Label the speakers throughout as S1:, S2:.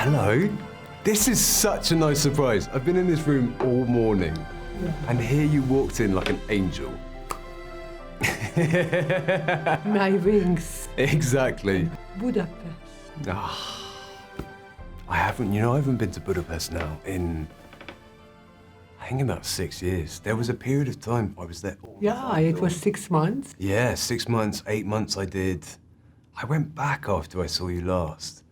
S1: Hello. This is such a nice surprise. I've been in this room all morning, and here you walked in like an angel.
S2: My wings.
S1: Exactly.
S2: Budapest.
S1: I haven't been to Budapest now in, I think about 6 years. There was a period of time I was there all the
S2: Yeah,
S1: time.
S2: it was 6 months.
S1: Yeah, 6 months, 8 months I did. I went back after I saw you last.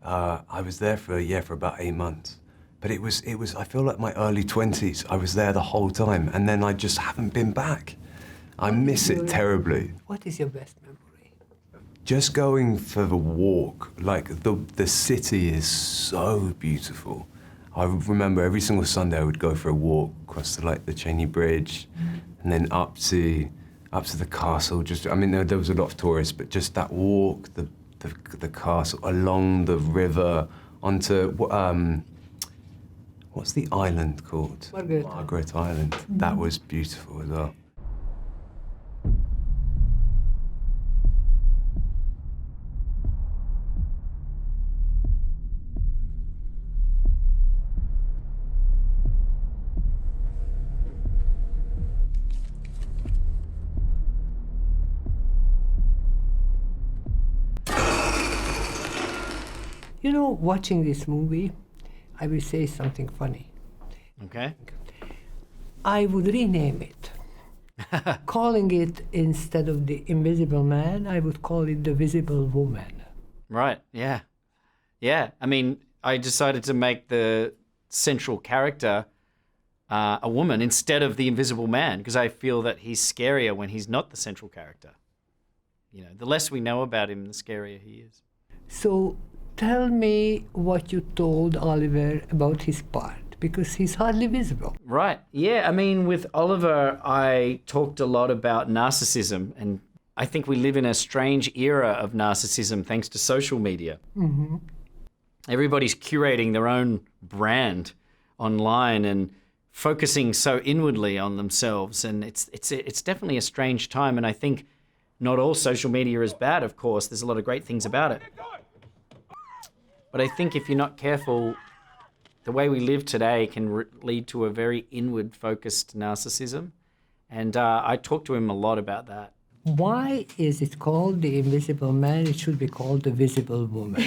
S1: I was there for about 8 months. But it was, I feel like my early 20s. I was there the whole time, and then I just haven't been back. I miss it terribly.
S2: What is your best memory?
S1: Just going for the walk, like the city is so beautiful. I remember every single Sunday I would go for a walk across the Cheney Bridge, and then up to the castle. There was a lot of tourists, but just that walk, the castle, along the river, onto what's the island called? Margaret Island. That was beautiful as well.
S2: You know, watching this movie, I will say something funny.
S3: Okay.
S2: I would rename it. Calling it, instead of the Invisible Man, I would call it the Visible Woman.
S3: Right, yeah. Yeah, I decided to make the central character a woman instead of the Invisible Man, because I feel that he's scarier when he's not the central character. You know, the less we know about him, the scarier he is.
S2: So tell me what you told Oliver about his part, because he's hardly visible.
S3: Right, yeah. With Oliver, I talked a lot about narcissism, and I think we live in a strange era of narcissism thanks to social media.
S2: Mm-hmm.
S3: Everybody's curating their own brand online and focusing so inwardly on themselves, and it's definitely a strange time. And I think not all social media is bad, of course. There's a lot of great things about it. But I think if you're not careful, the way we live today can lead to a very inward-focused narcissism. And I talked to him a lot about that.
S2: Why is it called the Invisible Man? It should be called the Visible Woman.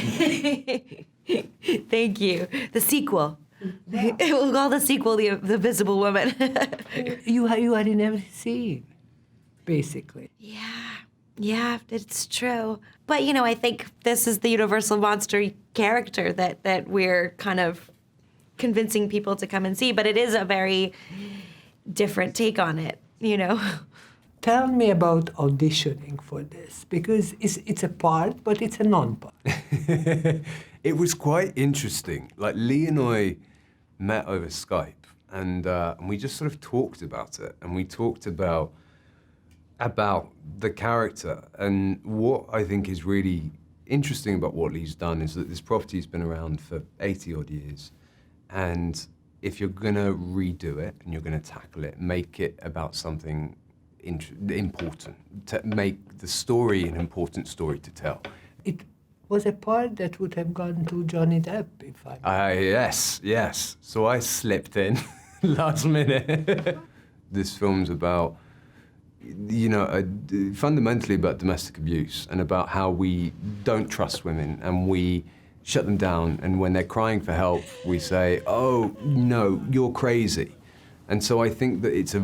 S4: Thank you. The sequel. Yeah. We'll call the sequel the Visible Woman.
S2: You are in every scene, basically.
S4: Yeah, it's true. But, I think this is the universal monster character that we're kind of convincing people to come and see. But it is a very different take on it,
S2: Tell me about auditioning for this, because it's a part, but it's a non-part.
S1: It was quite interesting. Like, Lee and I met over Skype, and we just sort of talked about it, and we talked about the character. And what I think is really interesting about what Lee's done is that this property's been around for 80-odd years, and if you're gonna redo it and you're gonna tackle it, make it about something important, to make the story an important story to tell.
S2: It was a part that would have gone to Johnny Depp, if
S1: Yes. So I slipped in last minute. This film's about, fundamentally about domestic abuse and about how we don't trust women and we shut them down, and when they're crying for help, we say, "Oh no, you're crazy." And so I think that it's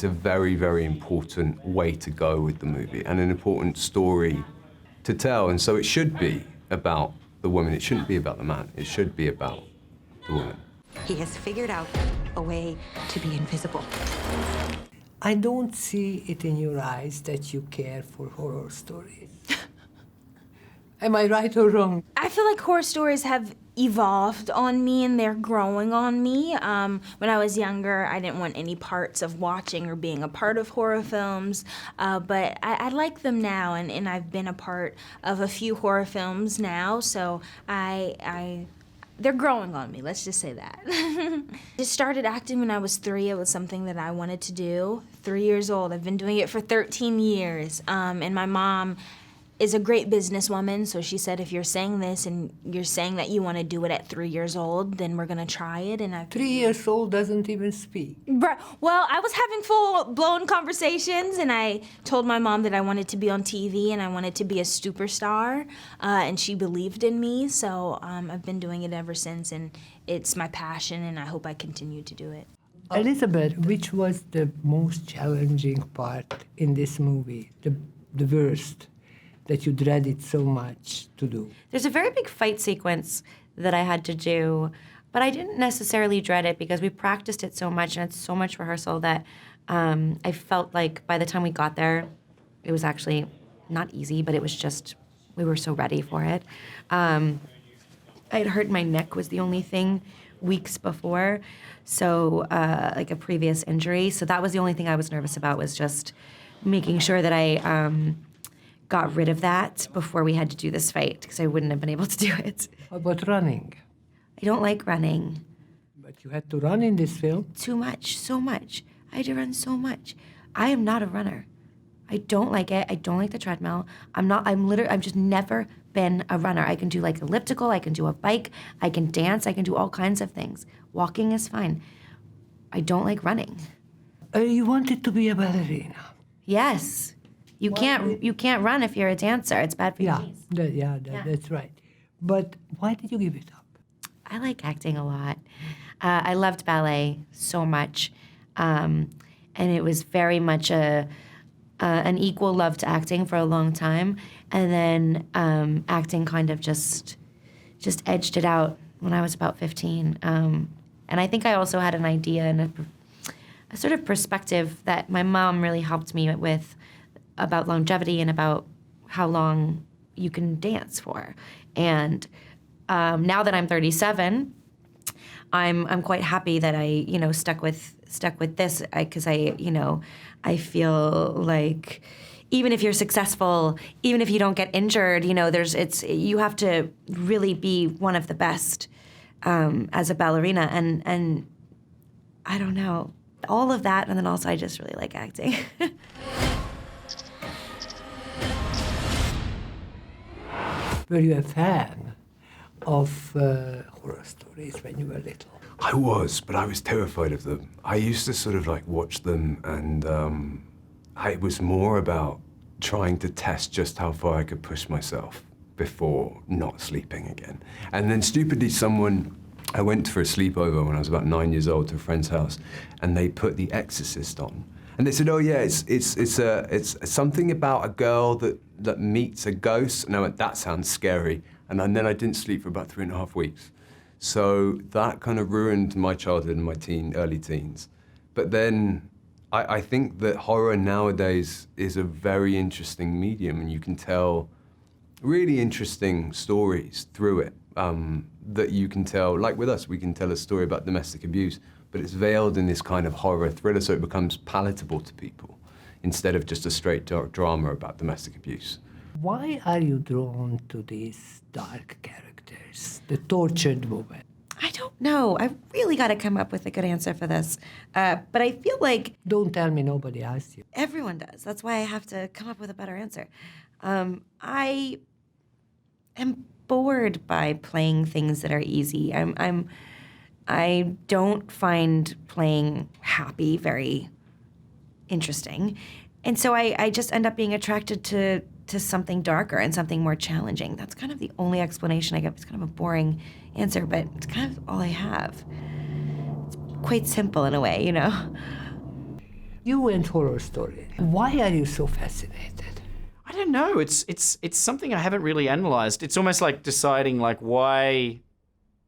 S1: a very, very important way to go with the movie and an important story to tell. And so it should be about the woman. It shouldn't be about the man. It should be about the woman.
S5: He has figured out a way to be invisible.
S2: I don't see it in your eyes that you care for horror stories. Am I right or wrong?
S6: I feel like horror stories have evolved on me and they're growing on me. When I was younger, I didn't want any parts of watching or being a part of horror films, but I like them now, and I've been a part of a few horror films now, so they're growing on me, let's just say that. I started acting when I was 3. It was something that I wanted to do. 3 years old. I've been doing it for 13 years, and my mom is a great businesswoman, so she said, if you're saying this and you're saying that you want to do it at 3 years old, then we're going to try it. And I
S2: 3 years old doesn't even speak.
S6: Well, I was having full-blown conversations, and I told my mom that I wanted to be on TV and I wanted to be a superstar, and she believed in me, so I've been doing it ever since, and it's my passion, and I hope I continue to do it.
S2: Elisabeth, which was the most challenging part in this movie, the worst, that you dreaded so much to do?
S4: There's a very big fight sequence that I had to do, but I didn't necessarily dread it because we practiced it so much and it's so much rehearsal that I felt like by the time we got there, it was actually not easy, but it was just, we were so ready for it. I had hurt my neck was the only thing weeks before, so like a previous injury. So that was the only thing I was nervous about, was just making sure that I got rid of that before we had to do this fight, because I wouldn't have been able to do it.
S2: How about running?
S4: I don't like running.
S2: But you had to run in this film.
S4: Too much, so much. I had to run so much. I am not a runner. I don't like it. I don't like the treadmill. I've just never been a runner. I can do like elliptical, I can do a bike, I can dance, I can do all kinds of things. Walking is fine. I don't like running.
S2: You wanted to be a ballerina.
S4: Yes. You can't run if you're a dancer. It's bad for your knees.
S2: That's right. But why did you give it up?
S4: I like acting a lot. I loved ballet so much. And it was very much an equal love to acting for a long time. And then acting kind of just edged it out when I was about 15. And I think I also had an idea and a sort of perspective that my mom really helped me with about longevity and about how long you can dance for. And now that I'm 37, I'm quite happy that I stuck with this, because I feel like even if you're successful, even if you don't get injured, you have to really be one of the best as a ballerina, and I don't know, all of that, and then also I just really like acting.
S2: Were you a fan of horror stories when you were little?
S1: I was, but I was terrified of them. I used to sort of like watch them, and it was more about trying to test just how far I could push myself before not sleeping again. And then stupidly I went for a sleepover when I was about 9 years old to a friend's house, and they put The Exorcist on. And they said, oh yeah, it's something about a girl that meets a ghost. And I went, that sounds scary. And then I didn't sleep for about 3.5 weeks. So that kind of ruined my childhood and my early teens. But then I think that horror nowadays is a very interesting medium, and you can tell really interesting stories through it. That you can tell, like with us, we can tell a story about domestic abuse, but it's veiled in this kind of horror thriller, so it becomes palatable to people instead of just a straight dark drama about domestic abuse.
S2: Why are you drawn to these dark characters, the tortured woman?
S4: I don't know. I really got to come up with a good answer for this. But I feel like...
S2: Don't tell me nobody asked you.
S4: Everyone does. That's why I have to come up with a better answer. I am bored by playing things that are easy. I don't find playing happy very interesting. And so I just end up being attracted to something darker and something more challenging. That's kind of the only explanation I get. It's kind of a boring answer, but it's kind of all I have. It's quite simple in a way,
S2: You went horror story. Why are you so fascinated?
S3: I don't know. It's something I haven't really analyzed. It's almost like deciding like why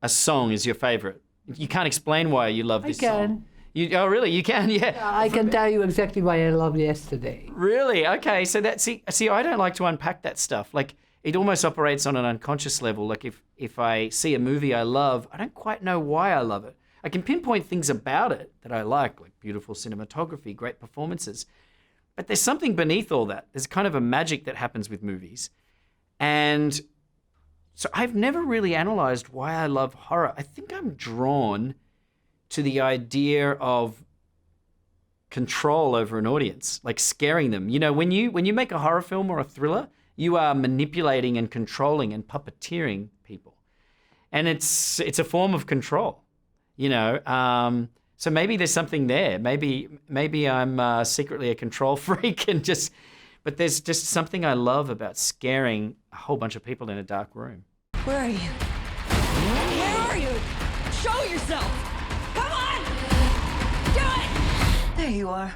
S3: a song is your favorite. You can't explain why you love this song. Oh, really? You can? Yeah.
S2: I can tell you exactly why I loved Yesterday.
S3: Really? Okay. So see, I don't like to unpack that stuff. Like, it almost operates on an unconscious level. Like, if I see a movie I love, I don't quite know why I love it. I can pinpoint things about it that I like beautiful cinematography, great performances. But there's something beneath all that. There's kind of a magic that happens with movies. And so I've never really analyzed why I love horror. I think I'm drawn to the idea of control over an audience, like scaring them. When you make a horror film or a thriller, You are manipulating and controlling and puppeteering people. And it's a form of control, you know. So maybe there's something there. Maybe I'm secretly a control freak but there's just something I love about scaring a whole bunch of people in a dark room.
S5: Where are you? Where are you? Show yourself! Come on! Do it! There you are.